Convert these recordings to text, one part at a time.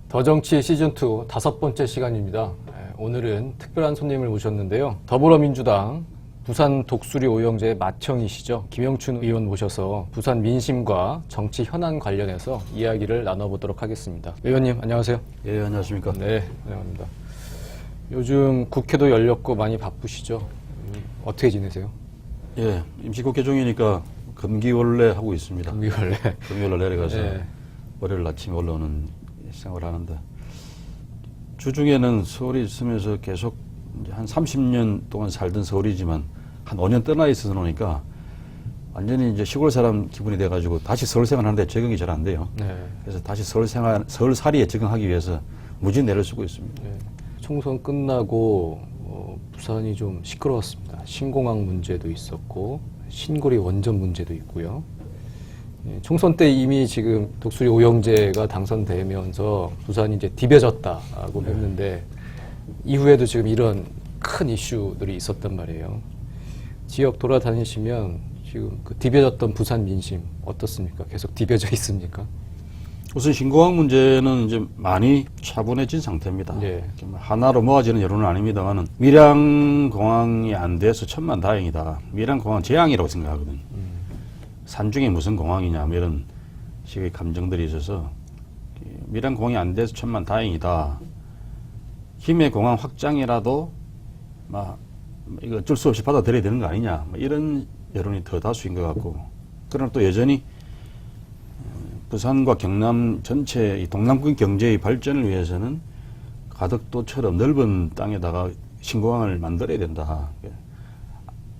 더정치 시즌2 5번째 시간입니다. 오늘은 특별한 손님을 모셨는데요. 더불어민주당 부산 독수리 오영제 맏형이시죠. 김영춘 의원 모셔서 부산 민심과 정치 현안 관련해서 이야기를 나눠보도록 하겠습니다. 의원님 안녕하세요. 예, 안녕하십니까. 네, 환영합니다. 요즘 국회도 열렸고 많이 바쁘시죠? 어떻게 지내세요? 예, 임시국회 중이니까 금기원래 하고 있습니다. 금기원래. 금요일날 내려가서 네. 월요일 아침에 올라오는 생활을 하는데, 주중에는 서울에 있으면서 계속 이제 한 30년 동안 살던 서울이지만 한 5년 떠나 있어서 노니까 완전히 이제 시골 사람 기분이 돼가지고 다시 서울 생활하는데 적응이 잘 안 돼요. 네. 그래서 다시 서울 살이에 적응하기 위해서 무진 애를 쓰고 있습니다. 네. 총선 끝나고 부산이 좀 시끄러웠습니다. 신공항 문제도 있었고 신고리 원전 문제도 있고요. 총선 때 이미 지금 독수리 오영재가 당선되면서 부산이 이제 디벼졌다고 했는데 이후에도 지금 이런 큰 이슈들이 있었단 말이에요. 지역 돌아다니시면 지금 그 디벼졌던 부산 민심 어떻습니까? 계속 디벼져 있습니까? 우선 신공항 문제는 이제 많이 차분해진 상태입니다. 네. 하나로 모아지는 여론은 아닙니다만은 밀양공항이 안 돼서 천만다행이다. 밀양공항 재앙이라고 생각하거든요. 산중에 무슨 공항이냐 뭐 이런 식의 감정들이 있어서 밀양공항이 안 돼서 천만다행이다. 김해공항 확장이라도 막 이거 어쩔 수 없이 받아들여야 되는 거 아니냐 뭐 이런 여론이 더 다수인 것 같고, 그러나 또 여전히 부산과 경남 전체 이 동남권 경제의 발전을 위해서는 가덕도처럼 넓은 땅에다가 신공항을 만들어야 된다.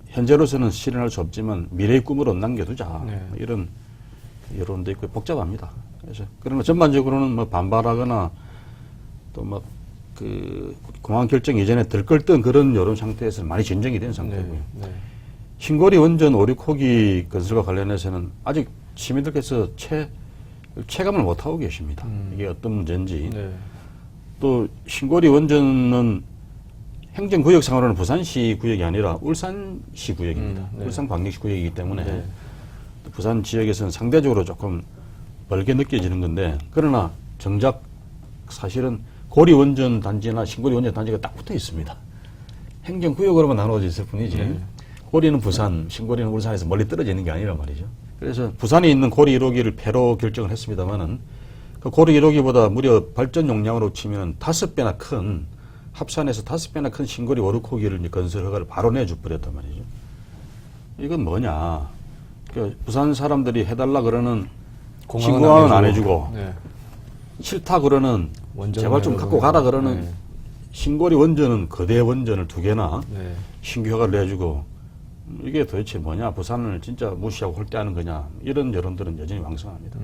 현재로서는 실현할 수 없지만 미래의 꿈으로 남겨두자. 네. 이런 여론도 있고 복잡합니다. 그래서 그러나 전반적으로는 뭐 반발하거나 또 뭐 그 공항 결정 이전에 들끓던 그런 여론 상태에서 많이 진정이 된 상태고요. 네. 네. 신고리 원전 5, 6호기 건설과 관련해서는 아직 시민들께서 체감을 못하고 계십니다. 이게 어떤 문제인지. 네. 또 신고리 원전은 행정구역상으로는 부산시 구역이 아니라 울산시 구역입니다. 네. 울산광역시 구역이기 때문에 네. 부산 지역에서는 상대적으로 조금 멀게 느껴지는 건데, 그러나 정작 사실은 고리 원전 단지나 신고리 원전 단지가 딱 붙어 있습니다. 행정구역으로만 나눠져 있을 뿐이지 네. 고리는 부산, 신고리는 울산에서 멀리 떨어져 있는 게 아니란 말이죠. 그래서 부산에 있는 고리 1호기를 폐로 결정을 했습니다만은 그 고리 1호기보다 무려 발전 용량으로 치면 5배나 큰, 합산해서 5배나 큰 신고리 5, 6호기를 건설 허가를 바로 내줘 버렸단 말이죠. 이건 뭐냐? 그 부산 사람들이 해달라 그러는 신공항은 안 해주고, 네. 싫다 그러는 제발 좀 갖고 가라 그러는 네. 신고리 원전은 거대 원전을 2개나 네. 신규 허가를 내주고, 이게 도대체 뭐냐? 부산을 진짜 무시하고 홀대하는 거냐? 이런 여론들은 여전히 왕성합니다.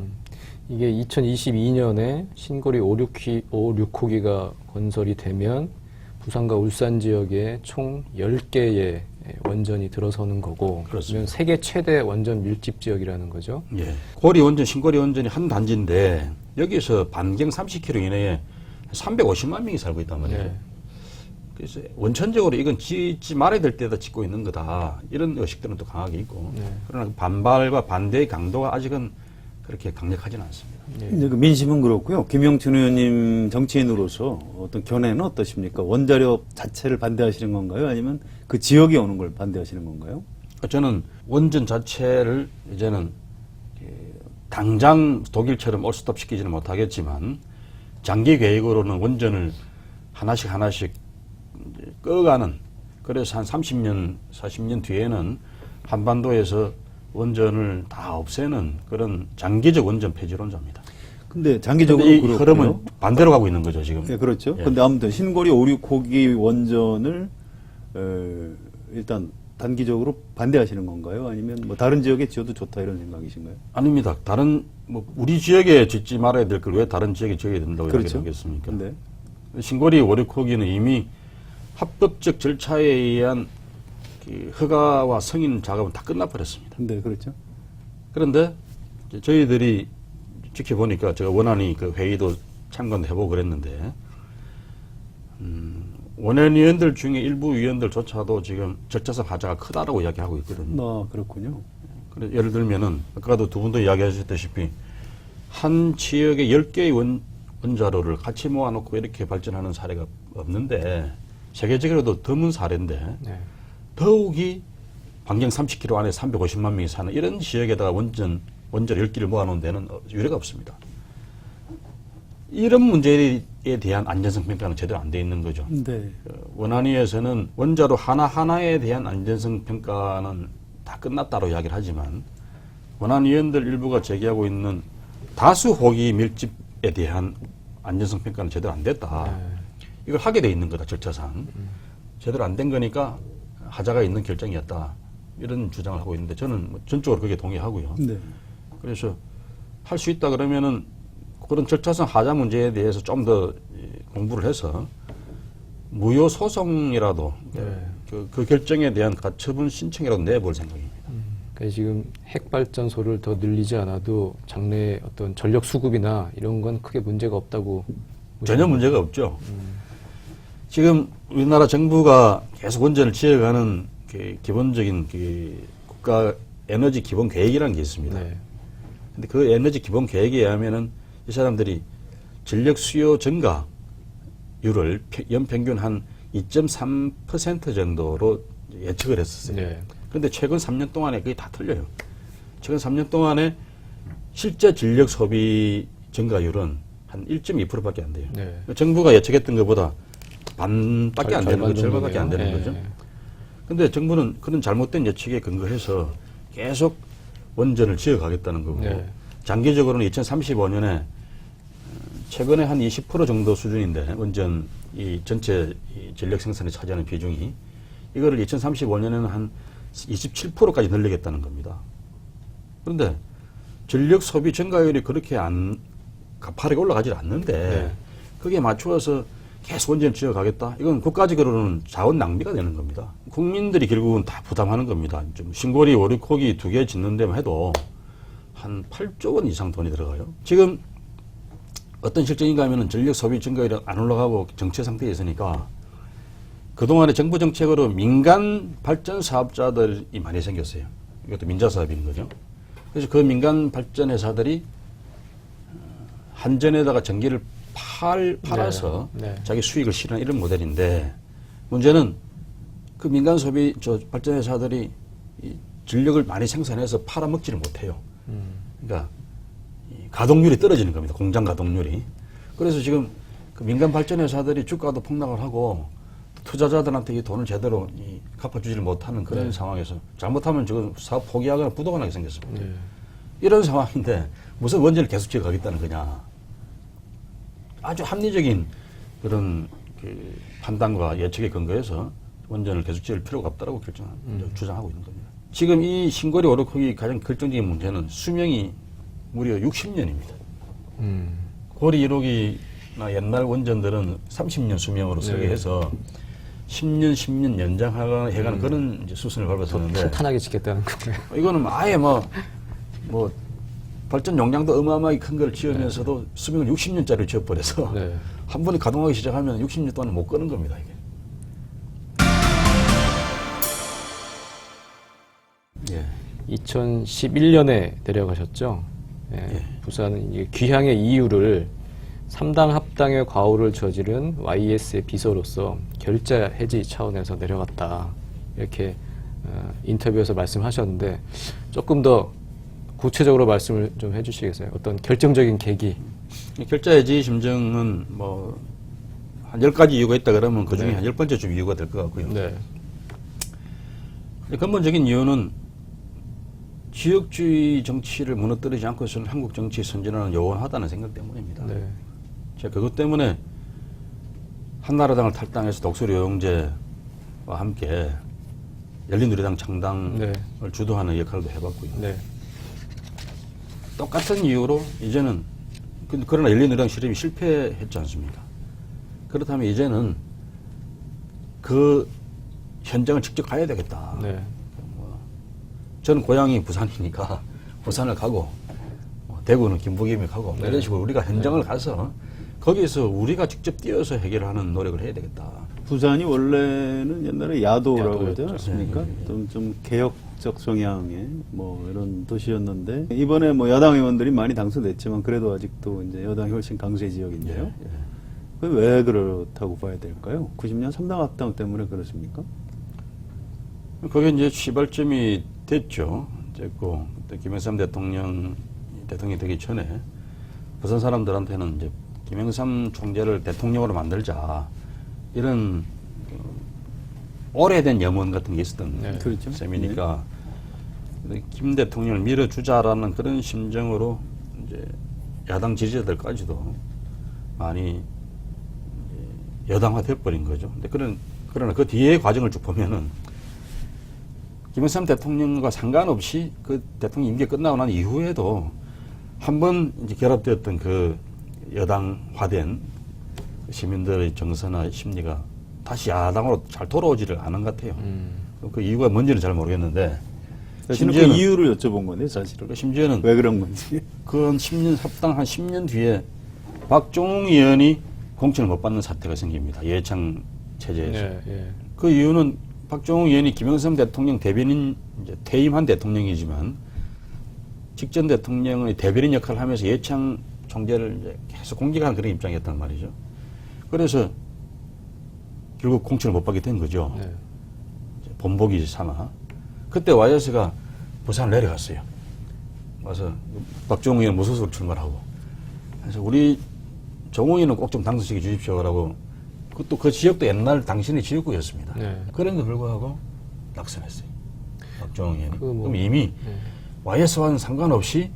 이게 2022년에 신고리 5, 6호기가 건설이 되면 부산과 울산 지역에 총 10개의 원전이 들어서는 거고, 그러면 세계 최대 원전 밀집 지역이라는 거죠. 예. 고리 원전, 신고리 원전이 한 단지인데 여기서 반경 30km 이내에 350만 명이 살고 있단 말이에요. 네. 그래서 원천적으로 이건 짓지 말아야 될 때다 짓고 있는 거다. 이런 의식들은 또 강하게 있고, 네. 그러나 반발과 반대의 강도가 아직은 그렇게 강력하지는 않습니다. 네. 이제 그 민심은 그렇고요. 김영춘 의원님 정치인으로서 어떤 견해는 어떠십니까? 원자력 자체를 반대하시는 건가요? 아니면 그 지역에 오는 걸 반대하시는 건가요? 저는 원전 자체를 이제는 당장 독일처럼 올스톱 시키지는 못하겠지만 장기 계획으로는 원전을 하나씩 꺼가는, 그래서 한 30년, 40년 뒤에는 한반도에서 원전을 다 없애는 그런 장기적 원전 폐지론자입니다. 근데 장기적으로 이 그렇고요. 흐름은 반대로 가고 있는 거죠, 지금. 네, 그렇죠. 예. 근데 아무튼 신고리 5, 6호기 원전을 일단 단기적으로 반대하시는 건가요? 아니면 뭐 다른 지역에 지어도 좋다 이런 생각이신가요? 아닙니다. 다른 우리 지역에 짓지 말아야 될 걸 왜 다른 지역에 지어야 된다고 그렇죠. 얘기하겠습니까? 네. 신고리 5, 6호기는 이미 합법적 절차에 의한 그 허가와 승인 작업은 다 끝나버렸습니다. 네, 그렇죠. 그런데 이제 저희들이 지켜보니까 제가 원안이 그 회의도 참관도 해보고 그랬는데, 원외위원들 중에 일부 위원들조차도 지금 절차상 하자가 크다라고 이야기하고 있거든요. 아, 그렇군요. 그래서 예를 들면은 아까도 두 분도 이야기하셨다시피 한 지역에 10개의 원자로를 같이 모아놓고 이렇게 발전하는 사례가 없는데 세계적으로도 드문 사례인데 네. 더욱이 반경 30km 안에 350만 명이 사는 이런 지역에다가 원자로 10기를 모아놓은 데는 유례가 없습니다. 이런 문제에 대한 안전성 평가는 제대로 안 돼 있는 거죠. 네. 원안위에서는 원자로 하나하나에 대한 안전성 평가는 다 끝났다고 이야기를 하지만 원안위원들 일부가 제기하고 있는 다수 호기 밀집에 대한 안전성 평가는 제대로 안 됐다. 이걸 하게 돼 있는 거다, 절차상. 제대로 안 된 거니까 하자가 있는 결정이었다. 이런 주장을 하고 있는데 저는 뭐 전적으로 그게 동의하고요. 네. 그래서 할 수 있다 그러면은 그런 절차상 하자 문제에 대해서 좀 더 공부를 해서 무효 소송이라도 네. 그 결정에 대한 가처분 신청이라도 내볼 생각입니다. 그러니까 지금 핵 발전소를 더 늘리지 않아도 장래 어떤 전력 수급이나 이런 건 크게 문제가 없다고 전혀 문제가 없죠. 지금 우리나라 정부가 계속 원전을 지어가는 그 기본적인 그 국가 에너지 기본 계획이라는 게 있습니다. 네. 근데 그 에너지 기본 계획에 의하면은 이 사람들이 전력 수요 증가율을 연평균 한 2.3% 정도로 예측을 했었어요. 네. 그런데 최근 3년 동안에 그게 다 틀려요. 최근 3년 동안에 실제 전력 소비 증가율은 한 1.2%밖에 안 돼요. 네. 정부가 예측했던 것보다 반밖에 안 되는 거죠. 절반밖에 안 되는 네. 거죠. 근데 정부는 그런 잘못된 예측에 근거해서 계속 원전을 지어가겠다는 거고 네. 장기적으로는 2035년에 최근에 한 20% 정도 수준인데 원전 이 전체 이 전력 생산에 차지하는 비중이 이거를 2035년에는 한 27%까지 늘리겠다는 겁니다. 그런데 전력 소비 증가율이 그렇게 안 가파르게 올라가질 않는데 네. 거기에 맞추어서 계속 원전을 지어가겠다? 이건 국가적으로는 자원 낭비가 되는 겁니다. 국민들이 결국은 다 부담하는 겁니다. 좀 신고리, 오리코기 2개 짓는 데만 해도 한 8조 원 이상 돈이 들어가요. 지금 어떤 실정인가 하면은 전력 소비 증가율이 안 올라가고 정체 상태에 있으니까 그동안에 정부 정책으로 민간 발전 사업자들이 많이 생겼어요. 이것도 민자 사업인 거죠. 그래서 그 민간 발전 회사들이 한전에다가 전기를 팔아서 네. 네. 자기 수익을 실현하는 이런 모델인데 문제는 그 민간 소비 발전 회사들이 이 전력을 많이 생산해서 팔아먹지를 못해요. 그러니까 이 가동률이 떨어지는 겁니다. 공장 가동률이. 그래서 지금 그 민간 발전 회사들이 주가도 폭락을 하고 투자자들한테 이 돈을 제대로 갚아주지를 못하는 그런 네. 상황에서 잘못하면 지금 사업 포기하거나 부도가 나게 생겼습니다. 네. 이런 상황인데 무슨 원전을 계속 지어가겠다는 거냐. 아주 합리적인 그런 그 판단과 예측에 근거해서 원전을 계속 지을 필요가 없다고 주장하고 있는 겁니다. 지금 이 신고리 오르코기 가장 결정적인 문제는 수명이 무려 60년입니다. 고리 1호기나 옛날 원전들은 30년 수명으로 설계해서 10년 연장해가는 그런 이제 수순을 밟았었는데 탄탄하게 짓겠다는 거예요. 이거는 아예 뭐 발전 용량도 어마어마하게 큰 걸 지으면서도 수명을 60년짜리를 지어버려서 네. 한 번에 가동하기 시작하면 60년 동안 못 끄는 겁니다, 이게. 예. 2011년에 내려가셨죠. 예. 부산은 이제 귀향의 이유를 3당 합당의 과오를 저지른 YS의 비서로서 결자 해지 차원에서 내려갔다. 이렇게 인터뷰에서 말씀하셨는데 조금 더 구체적으로 말씀을 좀 해주시겠어요? 어떤 결정적인 계기? 결자 해지 심정은 한 10가지 이유가 있다 그러면 그 중에 네. 한 10번째쯤 이유가 될 것 같고요. 네. 근본적인 이유는 지역주의 정치를 무너뜨리지 않고서는 한국 정치 선진화는 요원하다는 생각 때문입니다. 네. 제가 그것 때문에 한나라당을 탈당해서 독수리 요용제와 함께 열린우리당 창당을 네. 주도하는 역할도 해봤고요. 네. 똑같은 이유로 이제는 그러나 열린우리당 실험이 실패했지 않습니까? 그렇다면 이제는 그 현장을 직접 가야 되겠다. 네. 저는 고향이 부산이니까 부산을 가고 대구는 김부겸이 가고 이런 식으로 우리가 현장을 가서 거기에서 우리가 직접 뛰어서 해결하는 노력을 해야 되겠다. 부산이 원래는 옛날에 야도라고 하지 야도였죠. 않았습니까? 좀 개혁적 성향의 뭐 이런 도시였는데 이번에 뭐 야당 의원들이 많이 당선됐지만 그래도 아직도 이제 여당이 훨씬 강세 지역인데요. 예. 그게 왜 그렇다고 봐야 될까요? 90년 3당 합당 때문에 그렇습니까? 그게 이제 시발점이 됐죠. 됐고 그때 김영삼 대통령이 되기 전에 부산 사람들한테는 이제 김영삼 총재를 대통령으로 만들자 이런 오래된 염원 같은 게 있었던 네. 그렇죠. 셈이니까 김 대통령을 밀어주자라는 그런 심정으로 이제 야당 지지자들까지도 많이 이제 여당화돼 버린 거죠. 근데 그러나 그 뒤에 과정을 쭉 보면은 김영삼 대통령과 상관없이 그 대통령 임기 끝나고 난 이후에도 한번 이제 결합되었던 그 여당화된 시민들의 정서나 심리가 다시 야당으로 잘 돌아오지를 않은 것 같아요. 그 이유가 뭔지는 잘 모르겠는데 사실은 그 이유를 여쭤본 건데 사실은 심지어는 왜 그런 건지. 그 한 10년 합당 한 10년 뒤에 박종웅 의원이 공천을 못 받는 사태가 생깁니다. 예창 체제에서. 예. 그 이유는 박종웅 의원이 김영삼 대통령 대변인 이제 퇴임한 대통령이지만 직전 대통령의 대변인 역할을 하면서 예창 총재를 이제 계속 공격하는 그런 입장이었단 말이죠. 그래서 결국 공천을 못 받게 된 거죠. 네. 이제 본보기 삼아. 그때 YS가 부산을 내려갔어요. 와서 박종웅 의원 무소속으로 출마하고. 그래서 우리 정웅이는 꼭 좀 당선시켜 주십시오라고. 그것도 그 지역도 옛날 당신의 지역구였습니다. 네. 그런데 불구하고 낙선했어요. 박종웅 의원이. 그 뭐, 그럼 이미 네. YS와는 상관없이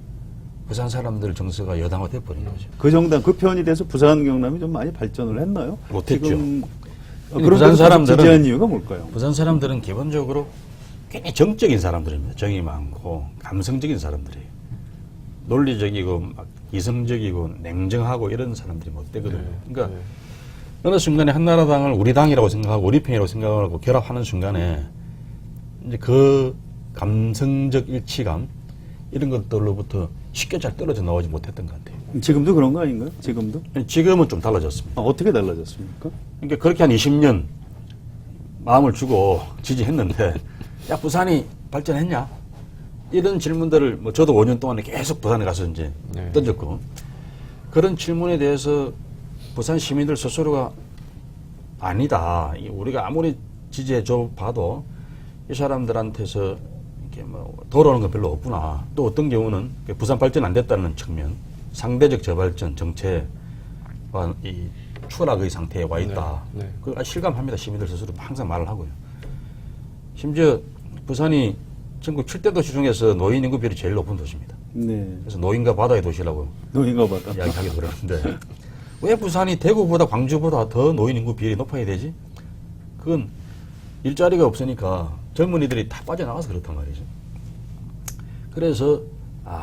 부산 사람들 정서가 여당화돼 버린 거죠. 그 정당 그 편이 돼서 부산 경남이 좀 많이 발전을 했나요? 못했죠. 지금 근데 그런 부산 사람들은 사람들은- 지지한 이유가 뭘까요? 부산 사람들은 기본적으로 굉장히 정적인 사람들입니다. 정이 많고 감성적인 사람들이에요. 논리적이고 막 이성적이고 냉정하고 이런 사람들이 못 되거든요. 그러니까 네. 어느 순간에 한나라당을 우리 당이라고 생각하고 우리 편이라고 생각하고 결합하는 순간에 이제 그 감성적 일치감 이런 것들로부터 쉽게 잘 떨어져 나오지 못했던 것 같아요. 지금도 그런 거 아닌가요? 지금도? 지금은 좀 달라졌습니다. 어떻게 달라졌습니까? 그러니까 그렇게 한 20년 마음을 주고 지지했는데 야 부산이 발전했냐? 이런 질문들을 뭐 저도 5년 동안에 계속 부산에 가서 이제 네. 던졌고 그런 질문에 대해서 부산 시민들 스스로가 아니다. 우리가 아무리 지지해 줘 봐도 이 사람들한테서 이렇게 뭐 돌아오는 건 별로 없구나. 또 어떤 경우는 부산 발전 안 됐다는 측면, 상대적 저발전 정체와 이 추락의 상태에 와 있다. 네, 네. 그걸 실감합니다. 시민들 스스로 항상 말을 하고요. 심지어 부산이 전국 7대 도시 중에서 노인 인구 비율이 제일 높은 도시입니다. 네. 그래서 노인과 바다의 도시라고 노인가 보다. 이야기하기도 그러는데 왜 부산이 대구보다 광주보다 더 노인 인구 비율이 높아야 되지? 그건 일자리가 없으니까 젊은이들이 다 빠져나가서 그렇단 말이죠. 그래서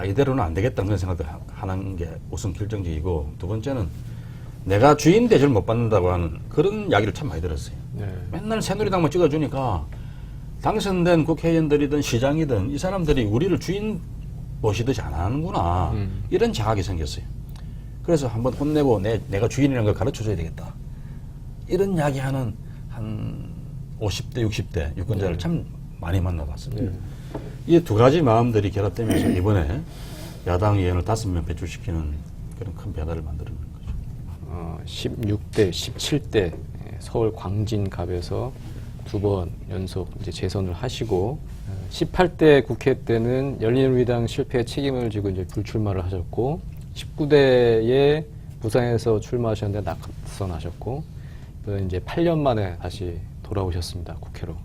이대로는 안 되겠다는 그런 생각도 하는 게 우선 결정적이고 두 번째는 내가 주인 대접을 못 받는다고 하는 그런 이야기를 참 많이 들었어요. 네. 맨날 새누리당만 찍어주니까 당선된 국회의원들이든 시장이든 이 사람들이 우리를 주인 보시듯이 안 하는구나. 이런 자각이 생겼어요. 그래서 한번 혼내고 내가 주인이라는 걸 가르쳐줘야 되겠다. 이런 이야기하는 한 50대, 60대 유권자를 참 많이 만나봤습니다. 이 두 가지 마음들이 결합되면서 이번에 야당 의원을 5명 배출시키는 그런 큰 변화를 만들어낸 거죠. 16대, 17대 서울 광진갑에서 2번 연속 이제 재선을 하시고 18대 국회 때는 열린우리당 실패 책임을 지고 이제 불출마를 하셨고 19대에 부산에서 출마하셨는데 낙선하셨고 또 이제 8년 만에 다시 돌아오셨습니다. 국회로.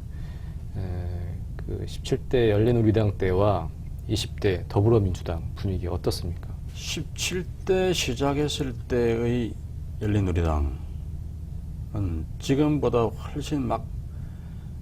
그 17대 열린우리당 때와 20대 더불어민주당 분위기 어떻습니까? 17대 시작했을 때의 열린우리당은 지금보다 훨씬 막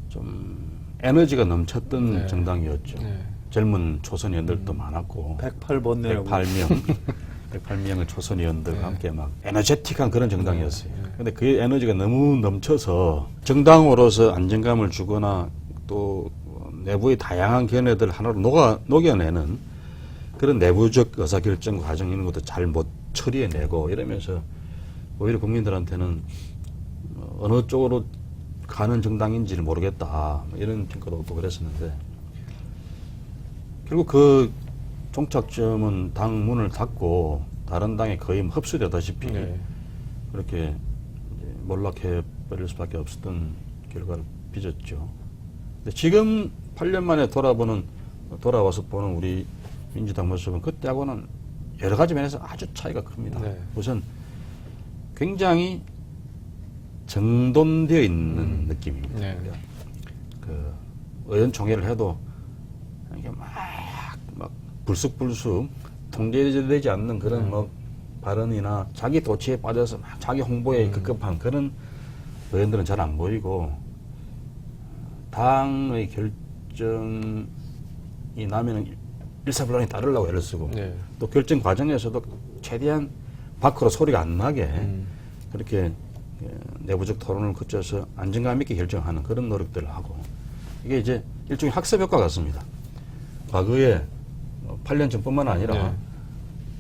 좀 에너지가 넘쳤던 네. 정당이었죠. 네. 젊은 초선 의원들도 많았고 108번 내라고. 108명의 초선 의원들과 함께 막 에너제틱한 그런 정당이었어요. 근데 그 에너지가 너무 넘쳐서 정당으로서 안정감을 주거나 또 내부의 다양한 견해들 하나로 녹여내는 그런 내부적 의사결정 과정 이런 것도 잘 못 처리해내고 이러면서 오히려 국민들한테는 어느 쪽으로 가는 정당인지를 모르겠다. 뭐 이런 평가도 또 그랬었는데 결국 그 종착점은 당 문을 닫고 다른 당에 거의 흡수되다시피 네. 그렇게 이제 몰락해 버릴 수밖에 없었던 결과를 빚었죠. 근데 지금 8년 만에 돌아와서 보는 우리 민주당 모습은 그때하고는 여러 가지 면에서 아주 차이가 큽니다. 네. 우선 굉장히 정돈되어 있는 느낌입니다. 네. 그 의원총회를 해도 이게 막 불쑥불쑥 통제되지 않는 그런 뭐 발언이나 자기 도취에 빠져서 막 자기 홍보에 급급한 그런 의원들은 잘 안 보이고 당의 결정이 나면은 일사불란히 따르려고 애를 쓰고 네. 또 결정 과정에서도 최대한 밖으로 소리가 안 나게 그렇게 내부적 토론을 거쳐서 안정감 있게 결정하는 그런 노력들을 하고 이게 이제 일종의 학습 효과 같습니다. 과거에 8년 전뿐만 아니라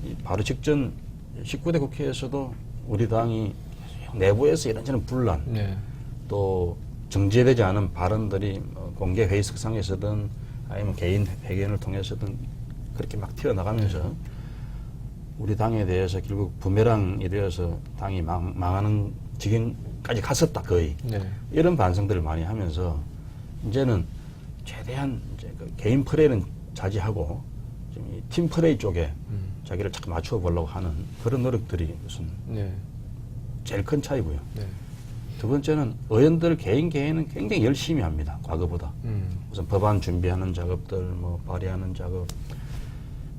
이 바로 직전 19대 국회에서도 우리 당이 내부에서 이런저런 분란 네. 또 정제되지 않은 발언들이 공개 회의석상에서든 아니면 개인 회견을 통해서든 그렇게 막 튀어나가면서 우리 당에 대해서 결국 부메랑이 되어서 당이 망하는 지경까지 갔었다 거의 네. 이런 반성들을 많이 하면서 이제는 최대한 이제 그 개인 플레이는 자제하고 좀 이 팀 플레이 쪽에 자기를 자꾸 맞추어 보려고 하는 그런 노력들이 무슨 네. 제일 큰 차이고요. 네. 두 번째는 의원들 개인은 굉장히 열심히 합니다. 과거보다. 우선 법안 준비하는 작업들, 뭐 발의하는 작업,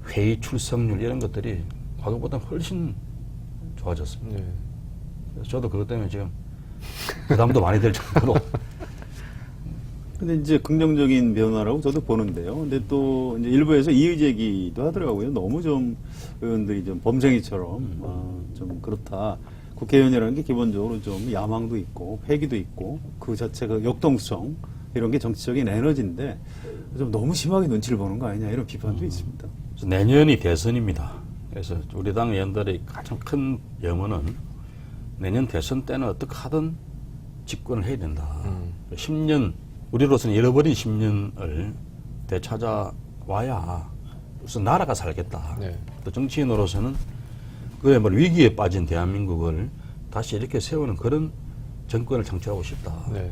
회의 출석률 이런 것들이 과거보다 훨씬 좋아졌습니다. 네. 그래서 저도 그것 때문에 지금 부담도 많이 될 정도로 근데 이제 긍정적인 변화라고 저도 보는데요. 근데 또 이제 일부에서 이의 제기도 하더라고요. 너무 좀 의원들이 좀 범생이처럼 좀 그렇다. 국회의원이라는 게 기본적으로 좀 야망도 있고 회기도 있고 그 자체가 역동성 이런 게 정치적인 에너지인데 좀 너무 심하게 눈치를 보는 거 아니냐 이런 비판도 있습니다. 그래서 내년이 대선입니다. 그래서 우리 당 의원들의 가장 큰 염원은 내년 대선 때는 어떻게 하든 집권을 해야 된다. 10년 우리로서는 잃어버린 10년을 되찾아와야 우선 나라가 살겠다. 네. 또 정치인으로서는 그야말로 위기에 빠진 대한민국을 다시 이렇게 세우는 그런 정권을 창출하고 싶다. 네.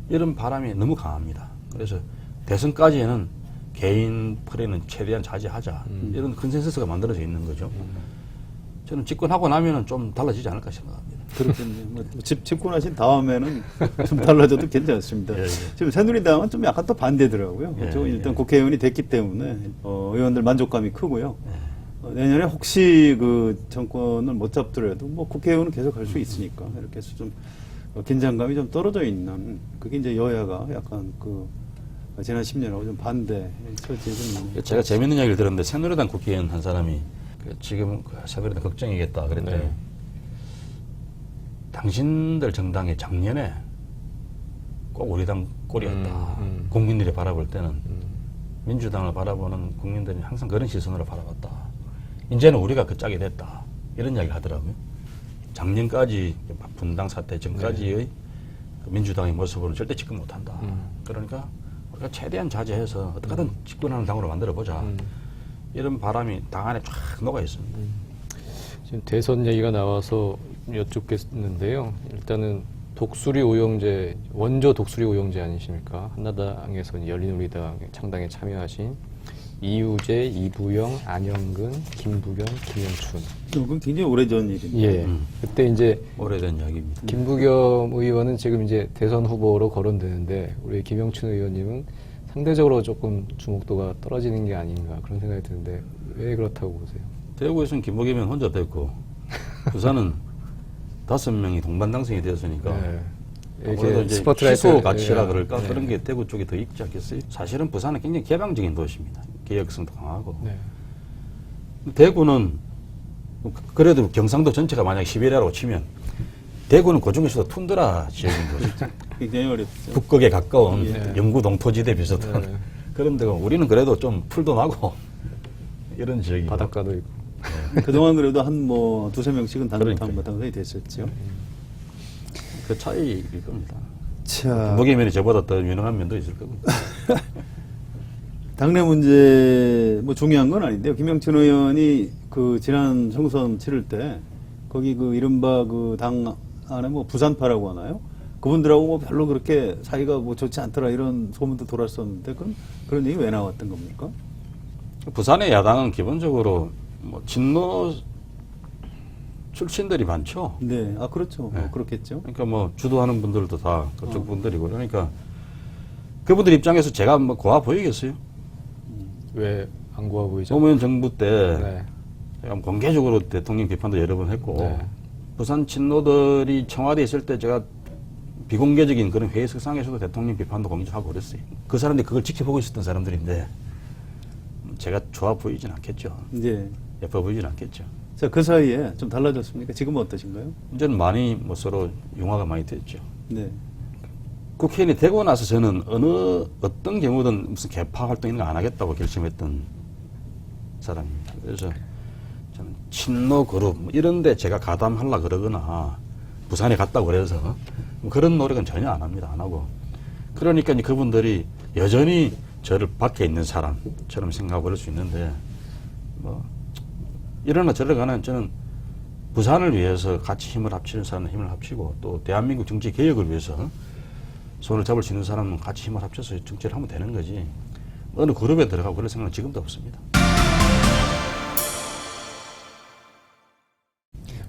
이런 바람이 너무 강합니다. 그래서 대선까지는 개인 플레이는 최대한 자제하자. 이런 컨센서스가 만들어져 있는 거죠. 저는 집권하고 나면은 좀 달라지지 않을까 생각합니다. 그렇군요. 뭐 집권하신 다음에는 좀 달라져도 괜찮습니다. 예, 예. 지금 새누리당은 좀 약간 또 반대더라고요. 예, 저 일단 예. 국회의원이 됐기 때문에 의원들 만족감이 크고요. 내년에 혹시 그 정권을 못 잡더라도 뭐 국회의원은 계속 할 수 있으니까 이렇게 해서 좀 긴장감이 좀 떨어져 있는 그게 이제 여야가 약간 그 지난 10년하고 좀 반대 처지는 제가 재밌는 이야기를 들었는데 새누리당 국회의원 한 사람이 지금 새누리당 걱정이겠다 그랬더니 네. 당신들 정당이 작년에 꼭 우리 당 꼴이었다. 국민들이 바라볼 때는 민주당을 바라보는 국민들이 항상 그런 시선으로 바라봤다. 이제는 우리가 그 짝이 됐다. 이런 이야기를 하더라고요. 작년까지 분당 사태 전까지의 그 민주당의 모습으로는 절대 집권 못한다. 그러니까 우리가 최대한 자제해서 어떻게든 집권하는 당으로 만들어보자. 이런 바람이 당 안에 쫙 녹아 있습니다. 지금 대선 얘기가 나와서 여쭙겠는데요. 일단은 독수리 오영재, 원조 독수리 오영재 아니십니까? 한나당에서 열린우리당 창당에 참여하신 이우재, 이부영, 안영근, 김부겸, 김영춘. 그건 굉장히 오래전 일입니다. 예. 그때 이제 오래된 이야기입니다. 김부겸 의원은 지금 이제 대선 후보로 거론되는데 우리 김영춘 의원님은 상대적으로 조금 주목도가 떨어지는 게 아닌가 그런 생각이 드는데 왜 그렇다고 보세요? 대구에서는 김부겸은 혼자 됐고 부산은 5명이 동반 당선이 되었으니까 네. 아무래도 이제 스포트라이트, 희소 가치라 예. 그럴까 네. 그런 게 대구 쪽에 더 있지 않겠어요? 사실은 부산은 굉장히 개방적인 도시입니다. 개혁성도 강하고 네. 대구는 그래도 경상도 전체가 만약 시베리아라고 치면 대구는 그 중에서도 툰드라 지역인 거죠. 굉장히 어렵죠. 북극에 가까운 네. 영구 동토지대 비슷한 네. 그런 데가 우리는 그래도 좀 풀도 나고 이런 지역이 바닷가도 있고. 그동안 그래도 한 뭐 두세 명씩은 그러니까요. 당선이 됐었죠. 그 차이일 겁니다. 자, 무게면이 저보다 더 유능한 면도 있을 거고. 당내 문제 뭐 중요한 건 아닌데요. 김영춘 의원이 그 지난 총선 치를 때 거기 그 이른바 그 당 안에 뭐 부산파라고 하나요? 그분들하고 뭐 별로 그렇게 사이가 뭐 좋지 않더라 이런 소문도 돌았었는데 그런 얘기 왜 나왔던 겁니까? 부산의 야당은 기본적으로 뭐 진노 출신들이 많죠. 네, 아 그렇죠. 네. 뭐 그렇겠죠. 그러니까 뭐 주도하는 분들도 다 그쪽 분들이고 그러니까 그분들 입장에서 제가 뭐 고와 보이겠어요? 왜 안 고와 보이죠? 노무현 정부 때 네. 제가 공개적으로 대통령 비판도 여러 번 했고 네. 부산 친노들이 청와대에 있을 때 제가 비공개적인 그런 회의석상에서도 대통령 비판도 공개하고 그랬어요. 그 사람들이 그걸 지켜보고 있었던 사람들인데 제가 좋아 보이진 않겠죠. 네. 예뻐 보이진 않겠죠. 자, 그 사이에 좀 달라졌습니까? 지금은 어떠신가요? 이제는 많이 뭐 서로 융화가 많이 됐죠. 네. 국회의원이 되고 나서 저는 어떤 경우든 무슨 개파 활동 이런 거 안 하겠다고 결심했던 사람입니다. 그래서 저는 친노 그룹 뭐 이런데 제가 가담하려 그러거나 부산에 갔다고 그래서 그런 노력은 전혀 안 합니다. 안 하고. 그러니까 이제 그분들이 여전히 저를 밖에 있는 사람처럼 생각을 할 수 있는데 뭐 이러나 저러거나 저는 부산을 위해서 같이 힘을 합치는 사람은 힘을 합치고 또 대한민국 정치 개혁을 위해서 손을 잡을 수 있는 사람은 같이 힘을 합쳐서 정치를 하면 되는 거지 어느 그룹에 들어가고 그럴 생각은 지금도 없습니다.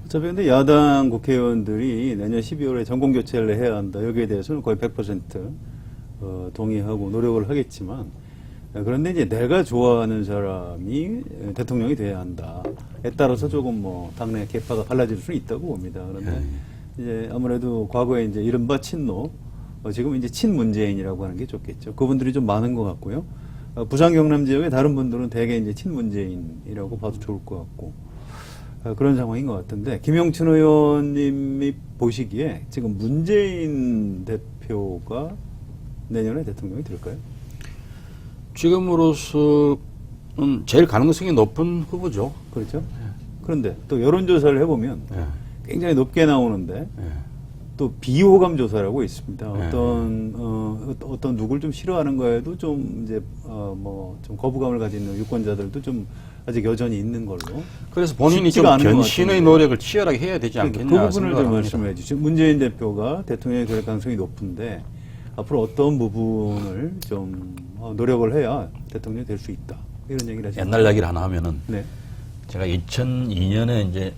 어차피 근데 야당 국회의원들이 내년 12월에 정권교체를 해야 한다. 여기에 대해서는 거의 100% 동의하고 노력을 하겠지만 그런데 이제 내가 좋아하는 사람이 대통령이 돼야 한다에 따라서 조금 뭐 당내 계파가 갈라질 수는 있다고 봅니다. 그런데 이제 아무래도 과거에 이제 이른바 친노, 지금 이제 친문재인이라고 하는 게 좋겠죠. 그분들이 좀 많은 것 같고요. 부산 경남 지역의 다른 분들은 대개 이제 친문재인이라고 봐도 좋을 것 같고 그런 상황인 것 같은데 김영춘 의원님이 보시기에 지금 문재인 대표가 내년에 대통령이 될까요? 지금으로서는 제일 가능성이 높은 후보죠. 그렇죠. 그런데 또 여론조사를 해보면 예. 굉장히 높게 나오는데 예. 또 비호감 조사라고 있습니다. 네. 어떤 누굴 좀 싫어하는 거에도 좀 이제 뭐 좀 거부감을 가지는 유권자들도 좀 아직 여전히 있는 걸로. 그래서 본인이 좀 쉽지가 않은 것 변신의 같은데. 노력을 치열하게 해야 되지 않겠냐 그 부분을 좀 생각을 합니다. 말씀해 주시죠. 문재인 대표가 대통령이 될 가능성이 높은데 앞으로 어떤 부분을 좀 노력을 해야 대통령이 될 수 있다. 이런 얘기를 하시죠. 옛날 이야기를 하나 하면은 네. 제가 2002년에 이제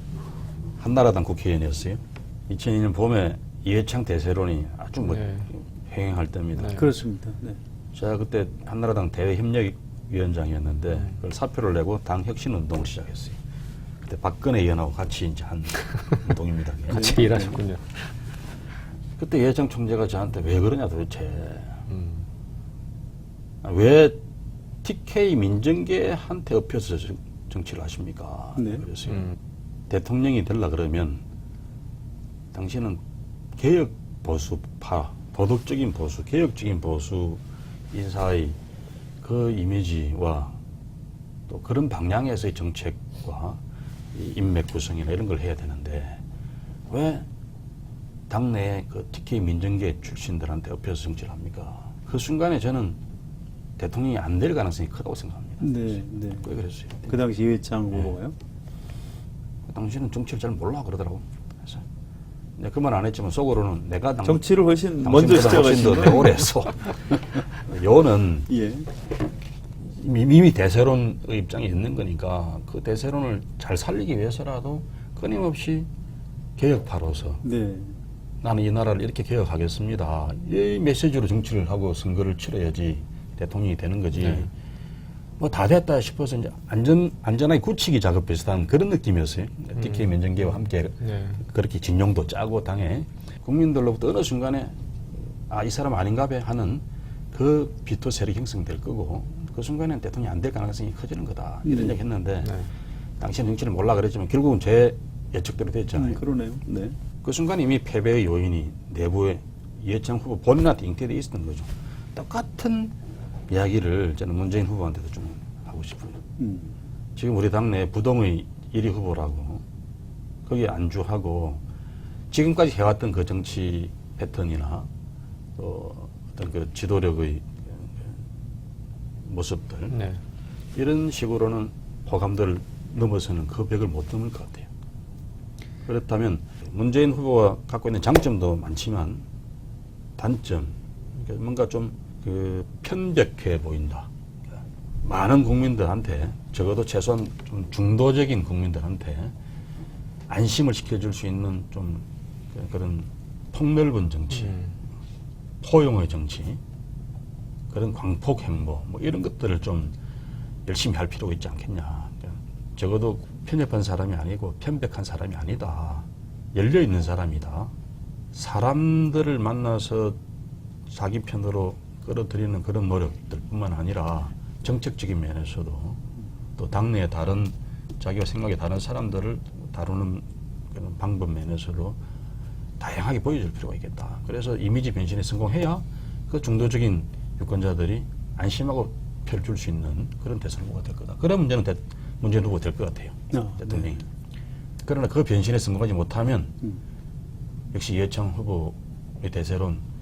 한나라당 국회의원이었어요. 2002년 봄에 이해창 대세론이 아주 뭐 네. 횡행할 때입니다. 네. 그렇습니다. 네. 제가 그때 한나라당 대외협력위원장이었는데 그걸 사표를 내고 당 혁신운동을 시작했어요. 그때 박근혜 의원하고 같이 이제 한 운동입니다. 그게. 같이 일하셨군요. 그때 이해창 총재가 저한테 왜 그러냐 도대체. 왜 TK 민정계한테 엎혀서 정치를 하십니까? 네. 그랬어요. 대통령이 되려 그러면 당신은 개혁 보수파, 도덕적인 보수, 개혁적인 보수 인사의 그 이미지와 또 그런 방향에서의 정책과 이 인맥 구성이나 이런 걸 해야 되는데 왜 당내에 그 TK 민정계 출신들한테 엎여서 정치를 합니까? 그 순간에 저는 대통령이 안 될 가능성이 크다고 생각합니다. 네. 네. 왜 그랬어요? 그 당시 이회창 후보가요? 당신은 정치를 잘 몰라 그러더라고. 그래서 그 말 안 했지만 속으로는 내가 정치를 훨씬 먼저 당신보다 훨씬 시작하신 더 오래 했어. 요는 예. 이미 대세론의 입장에 있는 거니까 그 대세론을 잘 살리기 위해서라도 끊임없이 개혁파로서 네. 나는 이 나라를 이렇게 개혁하겠습니다. 이 메시지로 정치를 하고 선거를 치러야지 대통령이 되는 거지. 네. 뭐 다 됐다 싶어서 이제 안전하게 굳히기 작업 비슷한 그런 느낌이었어요. TK 민정계와 함께 네. 그렇게 진용도 짜고 당에 국민들로부터 어느 순간에 이 사람 아닌가 봐 하는 그 비토 세력이 형성될 거고 그 순간에는 대통령이 안 될 가능성이 커지는 거다. 이런 얘기 했는데 네. 당시는 정치를 몰라 그랬지만 결국은 제 예측대로 됐잖아요. 그러네요. 네. 그 순간 이미 패배의 요인이 내부에 이해창 후보 본인한테 잉태되어 있었던 거죠. 똑같은 이야기를 저는 문재인 후보한테도 좀 하고 싶어요. 지금 우리 당내 부동의 1위 후보라고 거기에 안주하고 지금까지 해왔던 그 정치 패턴이나 또 어떤 그 지도력의 모습들 네. 이런 식으로는 호감도를 넘어서는 그 벽을 못 넘을 것 같아요. 그렇다면 문재인 후보가 갖고 있는 장점도 많지만 단점, 그러니까 뭔가 좀 그 편백해 보인다. 많은 국민들한테 적어도 최소한 좀 중도적인 국민들한테 안심을 시켜줄 수 있는 좀 그런 폭넓은 정치, 포용의 정치, 그런 광폭 행보 뭐 이런 것들을 좀 열심히 할 필요가 있지 않겠냐. 적어도 편협한 사람이 아니고 편백한 사람이 아니다. 열려 있는 사람이다. 사람들을 만나서 자기 편으로 끌어들이는 그런 노력들뿐만 아니라 정책적인 면에서도 또 당내의 다른 자기와 생각이 다른 사람들을 다루는 그런 방법 면에서도 다양하게 보여줄 필요가 있겠다. 그래서 이미지 변신에 성공해야 그 중도적인 유권자들이 안심하고 표를 줄 수 있는 그런 대선 후보가 될 거다. 그런 문제는 문재인 후보가 될 것 같아요. 대통령이. 네. 그러나 그 변신에 성공하지 못하면 역시 이해창 후보의 대세론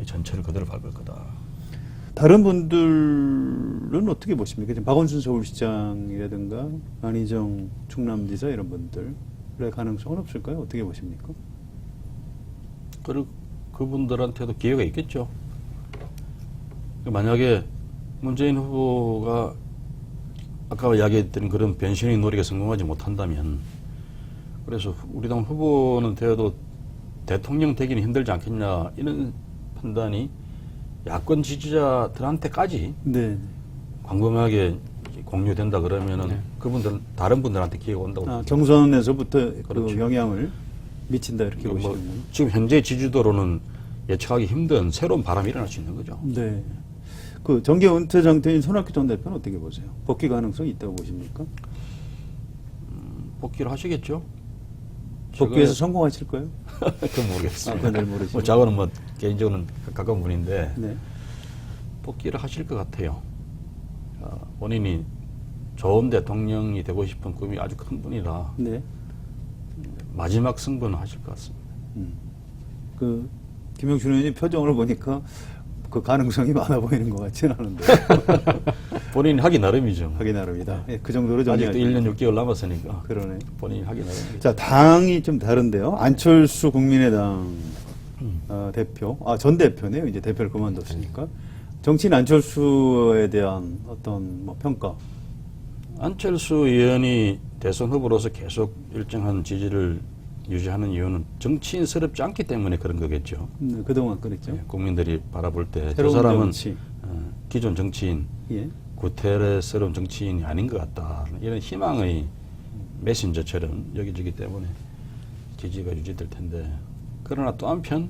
전철을 그대로 밟을 거다. 다른 분들은 어떻게 보십니까? 지금 박원순 서울시장이라든가 안희정 충남지사 이런 분들의 가능성은 없을까요? 어떻게 보십니까? 그리고 그분들한테도 기회가 있겠죠. 만약에 문재인 후보가 아까 이야기했던 그런 변신의 노력에 성공하지 못한다면, 그래서 우리 당 후보는 되어도 대통령 되기는 힘들지 않겠냐 이런 판단이 야권 지지자들한테까지 네. 광범하게 공유된다 그러면은 그분들 다른 분들한테 기회가 온다고. 경선에서부터 그렇죠. 그 영향을 미친다 이렇게 뭐 보시는. 지금 현재 지지도로는 예측하기 힘든 새로운 바람이 일어날 수 있는 거죠. 네. 그 정계 은퇴 상태인 손학규 전 대표는 어떻게 보세요? 복귀 가능성이 있다고 보십니까? 복귀를 하시겠죠. 복귀해서 성공하실까요? 그건 모르겠어요. 그건 잘 모르시고. 뭐 저거는 뭐 개인적으로는 가까운 분인데 네. 복귀를 하실 것 같아요. 본인이 좋은 대통령이 되고 싶은 꿈이 아주 큰 분이라 네. 마지막 승부는 하실 것 같습니다. 그 김영춘 의원님 표정을 보니까 그 가능성이 많아 보이는 것 같지는 않은데 본인이 하기 나름이죠. 하기 나름이다. 예, 그 정도로 아직도 정리하지. 1년 6개월 남았으니까 그러네. 본인이 하기 나름이죠. 자, 당이 좀 다른데요. 안철수 국민의당 대표, 전 대표네요. 이제 대표를 그만뒀으니까. 정치인 안철수에 대한 어떤 뭐 평가. 안철수 의원이 대선 후보로서 계속 일정한 지지를 유지하는 이유는 정치인스럽지 않기 때문에 그런 거겠죠. 그동안 그랬죠. 국민들이 바라볼 때 저 새로운 사람은 정치. 기존 정치인, 예. 구태레스러운 정치인이 아닌 것 같다. 이런 희망의 메신저처럼 여겨지기 때문에 지지가 유지될 텐데, 그러나 또 한편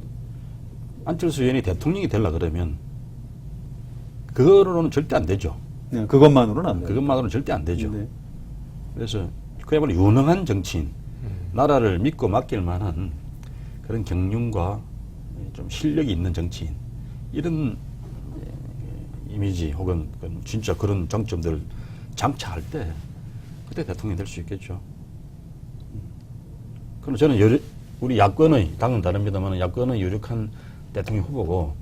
안철수 의원이 대통령이 되려 그러면 그거로는 절대 안 되죠. 네, 그것만으로는 안 돼요. 그것만으로는 절대 안 되죠. 네. 그래서 그야말로 유능한 정치인, 나라를 믿고 맡길 만한 그런 경륜과 좀 실력이 있는 정치인, 이런 이미지 혹은 진짜 그런 장점들을 장착할 때 그때 대통령이 될 수 있겠죠. 그럼 저는 우리 야권의, 당은 다릅니다만 야권의 유력한 대통령 후보고,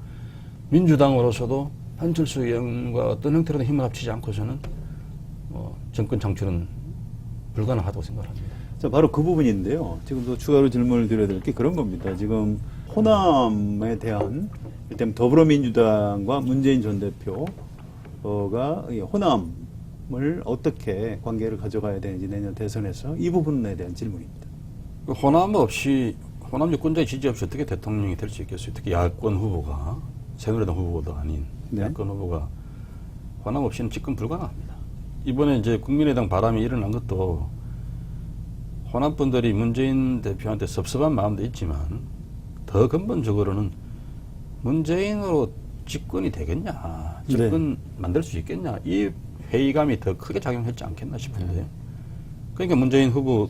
민주당으로서도 안철수 의원과 어떤 형태로든 힘을 합치지 않고서는 정권 창출은 불가능하다고 생각합니다. 자, 바로 그 부분인데요. 지금 또 추가로 질문을 드려야 될 게 그런 겁니다. 지금 호남에 대한 일단 더불어민주당과 문재인 전 대표가 이 호남을 어떻게 관계를 가져가야 되는지 내년 대선에서 이 부분에 대한 질문입니다. 호남 없이, 호남 유권자의 지지 없이 어떻게 대통령이 될 수 있겠어요? 특히 야권 후보가, 새누리당 후보도 아닌 네. 야권 후보가 호남 없이는 집권 불가능합니다. 이번에 이제 국민의당 바람이 일어난 것도 호남 분들이 문재인 대표한테 섭섭한 마음도 있지만 더 근본적으로는 문재인으로 집권이 되겠냐, 집권 만들 수 있겠냐, 이 회의감이 더 크게 작용했지 않겠나 싶은데, 그러니까 문재인 후보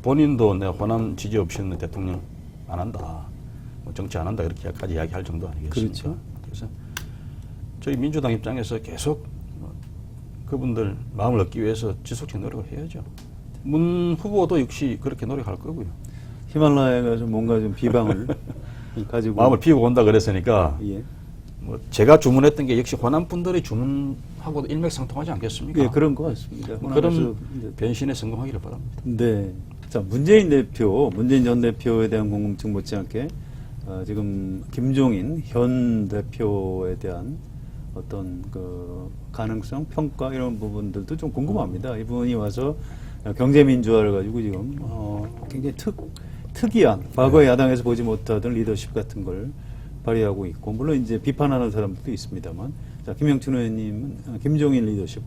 본인도 내가 호남 지지 없이는 대통령 안 한다, 뭐 정치 안 한다 이렇게까지 이야기할 정도 아니겠습니까? 그렇죠. 그래서 저희 민주당 입장에서 계속 그분들 마음을 얻기 위해서 지속적인 노력을 해야죠. 문 후보도 역시 그렇게 노력할 거고요. 히말라야가 좀 뭔가 좀 비방을 가지고 마음을 비우고 온다 그랬으니까 예. 뭐 제가 주문했던 게 역시 호남 분들이 주문하고도 일맥상통하지 않겠습니까? 예, 그런 것 같습니다. 그런 호남에서 이제 변신에 성공하기를 바랍니다. 네. 자, 문재인 전 대표에 대한 궁금증 못지않게 지금 김종인 현 대표에 대한 어떤 그 가능성, 평가 이런 부분들도 좀 궁금합니다. 이분이 와서 경제민주화를 가지고 지금 굉장히 특이한 과거 야당에서 보지 못하던 리더십 같은 걸 발휘하고 있고, 물론 이제 비판하는 사람들도 있습니다만, 자, 김영춘 의원님은 김종인 리더십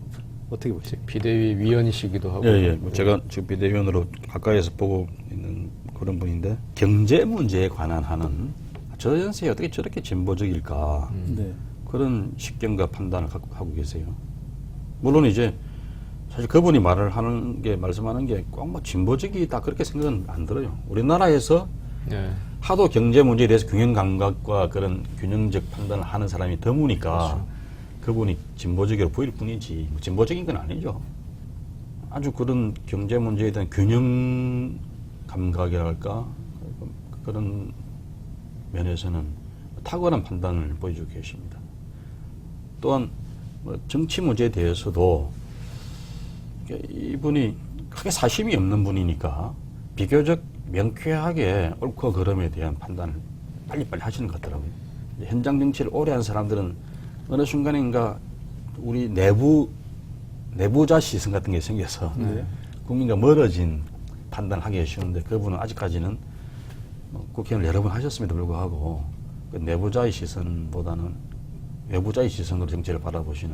어떻게 보세요? 비대위 위원이시기도 하고. 예. 뭐 제가 지금 비대위원으로 가까이에서 보고 있는 그런 분인데 경제 문제에 관한 하는 저 연세에 어떻게 저렇게 진보적일까 네. 그런 식견과 판단을 갖고 하고 계세요. 물론 이제 사실 그분이 말씀하는 게 꼭 뭐 진보적이다 그렇게 생각은 안 들어요. 우리나라에서 네. 하도 경제 문제에 대해서 균형 감각과 그런 균형적 판단을 하는 사람이 드무니까 그렇죠. 그분이 진보적으로 보일 뿐이지 뭐 진보적인 건 아니죠. 아주 그런 경제 문제에 대한 균형 감각이랄까 그런 면에서는 탁월한 판단을 보여주고 계십니다. 또한 뭐 정치 문제에 대해서도 이분이 크게 사심이 없는 분이니까 비교적 명쾌하게 옳고 그름에 대한 판단을 빨리빨리 하시는 것 같더라고요. 현장 정치를 오래 한 사람들은 어느 순간인가 우리 내부자 시선 같은 게 생겨서 국민과 멀어진 판단을 하기 쉬운데 그분은 아직까지는 국회의원을 여러 번 하셨음에도 불구하고 그 내부자의 시선보다는 외부자의 시선으로 정치를 바라보시는,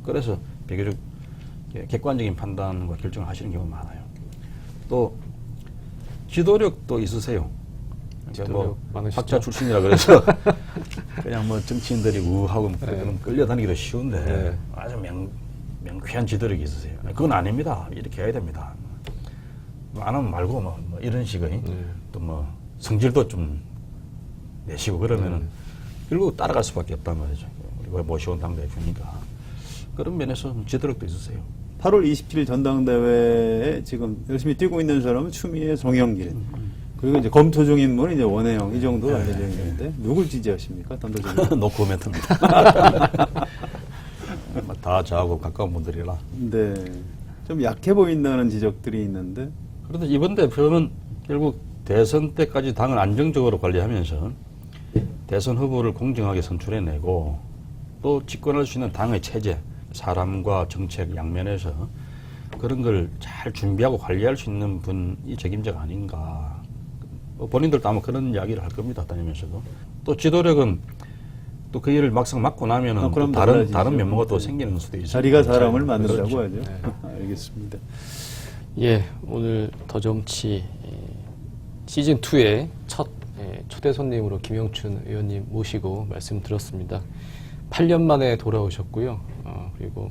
그래서 비교적 객관적인 판단과 결정을 하시는 경우가 많아요. 또 지도력도 있으세요. 지도력 뭐 많으시죠? 학자 출신이라 그래서 그냥 뭐 정치인들이 우하고 끌려다니기도 쉬운데 네. 아주 명쾌한 지도력이 있으세요. 그건 아닙니다. 이렇게 해야 됩니다. 안 하면 말고 뭐 이런 식의 또 뭐 성질도 좀 내시고 그러면은 결국 따라갈 수밖에 없단 말이죠. 우리가 모셔온 당대표니까 그런 면에서 지도력도 있으세요. 8월 27일 전당대회에 지금 열심히 뛰고 있는 사람은 추미애, 정영길, 그리고 이제 검토 중인 분은 이제 원혜영, 이 정도 알려져 있는데 누굴 지지하십니까? 단도직입으로. 노 코멘트입니다. 다 저하고 가까운 분들이라. 네. 좀 약해 보인다는 지적들이 있는데. 그런데 이번 대표는 결국 대선 때까지 당을 안정적으로 관리하면서 대선 후보를 공정하게 선출해내고 또 집권할 수 있는 당의 체제, 사람과 정책 양면에서 그런 걸 잘 준비하고 관리할 수 있는 분이 책임자가 아닌가. 본인들도 아마 그런 이야기를 할 겁니다. 다니면서도. 또 지도력은 또 그 일을 막상 맡고 나면은 그럼 또 달라지죠. 다른 면모가 또 생기는 수도 있어요. 자리가 사람을 만든다고 그렇죠. 하죠. 네. 알겠습니다. 예, 오늘 더정치 시즌 2의 첫 초대 손님으로 김영춘 의원님 모시고 말씀 들었습니다. 8년 만에 돌아오셨고요. 그리고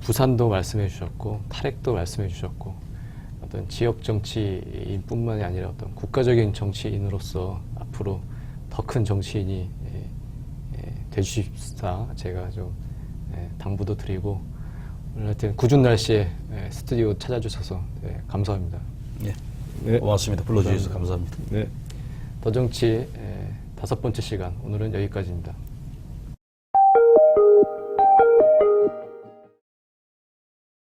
부산도 말씀해 주셨고 탈핵도 말씀해 주셨고 어떤 지역 정치인뿐만이 아니라 어떤 국가적인 정치인으로서 앞으로 더 큰 정치인이 되주십사 제가 좀 당부도 드리고 오늘 하여튼 궂은 날씨에 스튜디오 찾아주셔서 감사합니다. 예. 네. 고맙습니다. 불러주셔서 감사합니다. 네. 더정치 5번째 시간 오늘은 여기까지입니다.